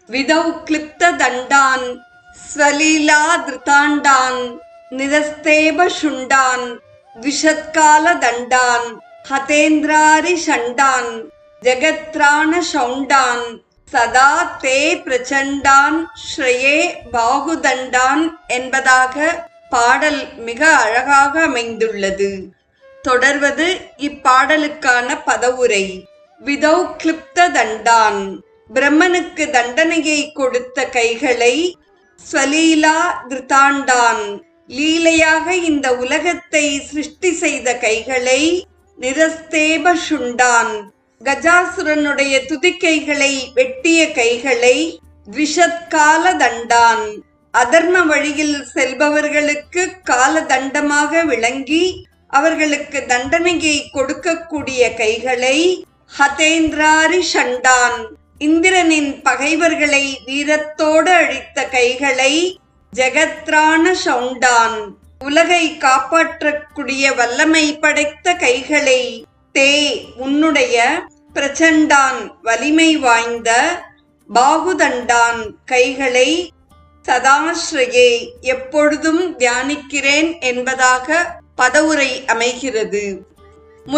விதௌ க்ளிப்த தண்டான் ஸ்வலீலா திருதாண்டான் நிரஸ்தேப சுண்டான் த்விஷத்கால தண்டான் ஹதேந்திராரி ஷண்டான் ஜெகத்ராண ஷௌண்டான் சதா தே பிரச்சண்டான் ஸ்ரயே பாகுதண்டான் என்பதாக பாடல் மிக அழகாக அமைந்துள்ளது. தொடர்வது இப்பாடலுக்கான பதவுரை. விதௌ க்ளிப்த தண்டான், பிரம்மனுக்கு தண்டனையை கொடுத்த கைகளை, ஸ்வலீலா திருதாண்டான், லீலையாக இந்த உலகத்தை சிருஷ்டி செய்த கைகளை, நிரஸ்தேப சுண்டான், கஜாசுரனுடைய துதிக்கைகளை வெட்டிய கைகளை, த்விஷத்கால தண்டான், அதர்ம வழியில் செல்பவர்களுக்கு கால தண்டமாக விளங்கி அவர்களுக்கு தண்டனையை கொடுக்கக்கூடிய கைகளை, ஹதேந்திராரி ஷண்டான், இந்திரனின் பகைவர்களை வீரத்தோடு அழித்த கைகளை, ஜெகத்ராண ஷௌண்டான், உலகை காப்பாற்றக்கூடிய வல்லமை படைத்த கைகளை, தே உன்னுடைய, பிரச்சண்டான் வலிமை வாய்ந்த, பாகுதண்டான் கைகளை, சதாஸ்ரயே எப்பொழுதும் தியானிக்கிறேன் என்பதாக பதவுரை அமைகிறது.